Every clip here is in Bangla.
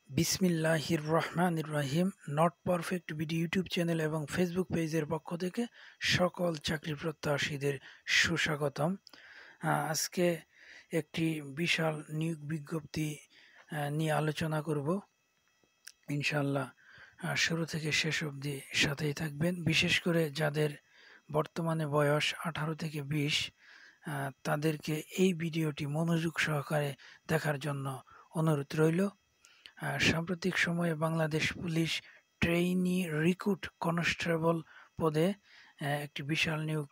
বিসমিল্লাহির রহমানির রহিম। Not perfect video YouTube channel এবং ফেসবুক পেজের পক্ষ থেকে সকল চাকরি প্রত্যাশীদের সুস্বাগতম। আজকে একটি বিশাল নিয়োগ বিজ্ঞপ্তি নিয়ে আলোচনা করব ইনশাল্লাহ। শুরু থেকে শেষ অবধি সাথেই থাকবেন। বিশেষ করে যাদের বর্তমানে বয়স 18 থেকে 20, তাদেরকে এই ভিডিওটি মনোযোগ সহকারে দেখার জন্য অনুরোধ রইল। সাম্প্রতিক সময়ে Bangladesh police trainee recruit constable পদে একটি বিশাল নিয়োগ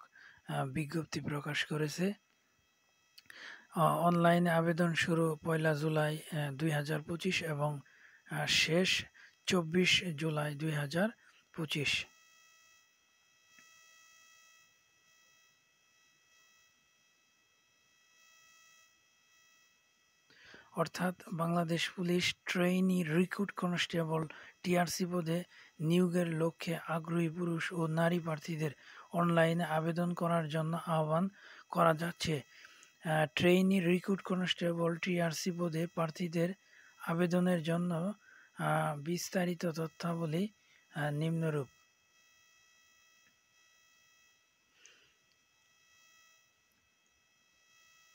বিজ্ঞপ্তি প্রকাশ করেছে। অনলাইনে আবেদন শুরু 1 জুলাই 2025 এবং শেষ 24 জুলাই 2025। অর্থাৎ Bangladesh police trainee recruit constable TRC পদে নিয়োগের লক্ষ্যে আগ্রহী পুরুষ ও নারী প্রার্থীদের অনলাইনে আবেদন করার জন্য আহ্বান করা যাচ্ছে। ট্রেইনি রিক্রুট কনস্টেবল টিআরসি পদে প্রার্থীদের আবেদনের জন্য বিস্তারিত তথ্যাবলী নিম্নরূপ।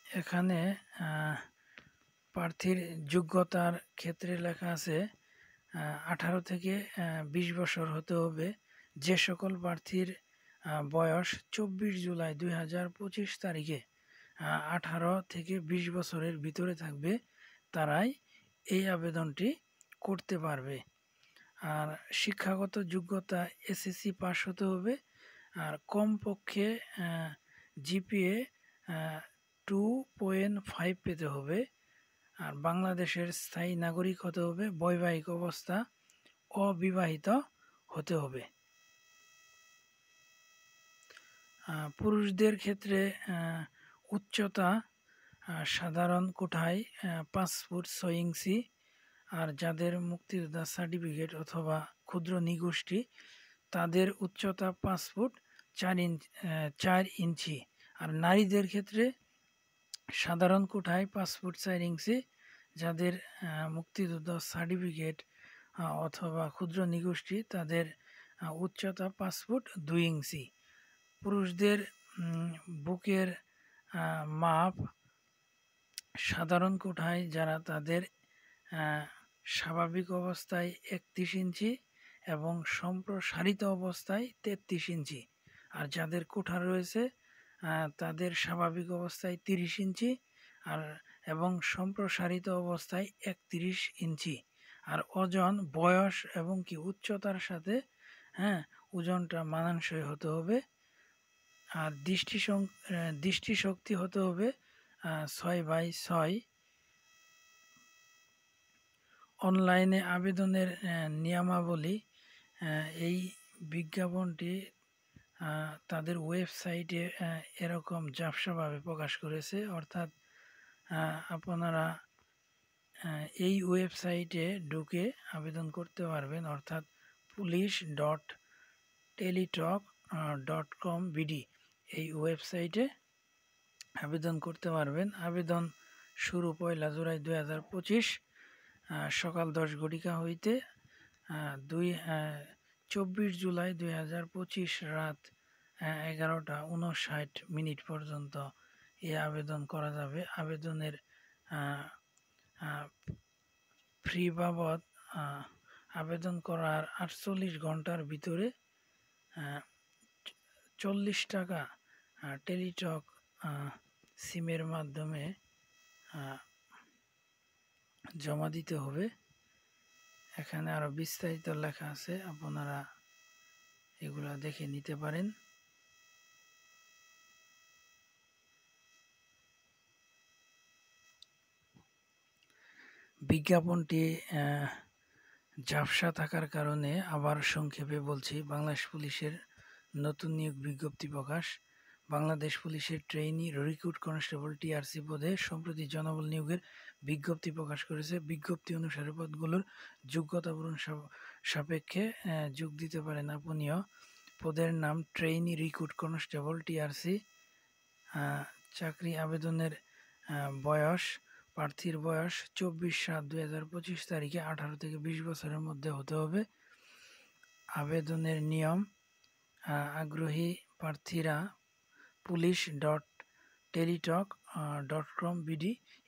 এখানে প্রার্থীর যোগ্যতার ক্ষেত্রে লেখা আছে 18 থেকে 20 বছর হতে হবে। যে সকল প্রার্থীর বয়স 24 জুলাই 2025 তারিখে 18 থেকে 20 বছরের ভিতরে থাকবে, তারাই এই আবেদনটি করতে পারবে। আর শিক্ষাগত যোগ্যতা এসএসসি পাস হতে হবে, আর কমপক্ষে জিপিএ 2.5 পেতে হবে, আর বাংলাদেশের স্থায়ী নাগরিক হতে হবে, বৈবাহিক অবস্থা অবিবাহিত হতে হবে। পুরুষদের ক্ষেত্রে উচ্চতা সাধারণ কোঠায় 5 ফুট 6 ইঞ্চি, আর যাদের মুক্তিযোদ্ধা সার্টিফিকেট অথবা ক্ষুদ্র নিগোষ্ঠী তাদের উচ্চতা 5 ফুট 4 ইঞ্চি। আর নারীদের ক্ষেত্রে সাধারণ কোঠায় 5 ফুট 4 ইঞ্চি, যাদের মুক্তিযোদ্ধা সার্টিফিকেট অথবা ক্ষুদ্র নিগোষ্ঠী তাদের উচ্চতা 5 ফুট 2 ইঞ্চি। পুরুষদের বুকের মাপ সাধারণ কোঠায় যারা তাদের স্বাভাবিক অবস্থায় 31 ইঞ্চি এবং সম্প্রসারিত অবস্থায় 33 ইঞ্চি, আর যাদের কোঠা রয়েছে তাদের স্বাভাবিক অবস্থায় 30 ইঞ্চি আর এবং সম্প্রসারিত অবস্থায় 31 ইঞ্চি। আর ওজন, বয়স এবং কি উচ্চতার সাথে ওজনটা মানানসই হতে হবে। আর দৃষ্টিশক্তি হতে হবে 6/6। অনলাইনে আবেদনের নিয়মাবলী, এই বিজ্ঞাপনটি তাদের ওয়েবসাইটে এরকম ঝাপসাভাবে প্রকাশ করেছে। অর্থাৎ আপনারা এই ওয়েবসাইটে ঢুকে আবেদন করতে পারবেন, অর্থাৎ police.teletalk.com.bd এই ওয়েবসাইটে আবেদন করতে পারবেন। আবেদন শুরু 1 জুলাই 2025 সকাল 10 ঘটিকা হইতে 24 জুলাই 2025 রাত 11:59 পর্যন্ত এই আবেদন করা যাবে। আবেদনের ফি বাবদ আবেদন করার 48 ঘন্টার ভিতরে 40 টাকা টেলিটক সিমের মাধ্যমে জমা দিতে হবে। এখানে আরো বিস্তারিত লেখা আছে, আপনারা এগুলা দেখে নিতে পারেন। বিজ্ঞাপনটি ঝাপসা থাকার কারণে আবার সংক্ষেপে বলছি। বাংলাদেশ পুলিশের নতুন নিয়োগ বিজ্ঞপ্তি প্রকাশ। বাংলাদেশ পুলিশের ট্রেইনি রিক্রুট কনস্টেবল টিআরসি পদে সম্প্রতি জনবল নিয়োগের বিজ্ঞপ্তি প্রকাশ করেছে। বিজ্ঞপ্তি অনুসারে পদগুলোর যোগ্যতা পূরণ সাপেক্ষে যোগ দিতে পারেন আপনিও। পদের নাম ট্রেইনি রিক্রুট কনস্টেবল টিআরসি। চাকরি আবেদনের বয়স, প্রার্থীর বয়স 24/7/2025 তারিখে 18 থেকে 20 বছরের মধ্যে হতে হবে। আবেদনের নিয়ম: আগ্রহী প্রার্থীরা police.teletalk.com.bd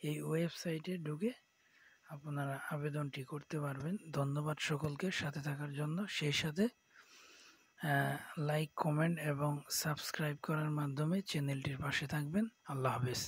এই ওয়েবসাইটে ঢুকে আপনারা আবেদনটি করতে পারবেন। ধন্যবাদ সকলকে সাথে থাকার জন্য। সেই সাথে লাইক, কমেন্ট এবং সাবস্ক্রাইব করার মাধ্যমে চ্যানেলটির পাশে থাকবেন। আল্লাহ হাফেজ।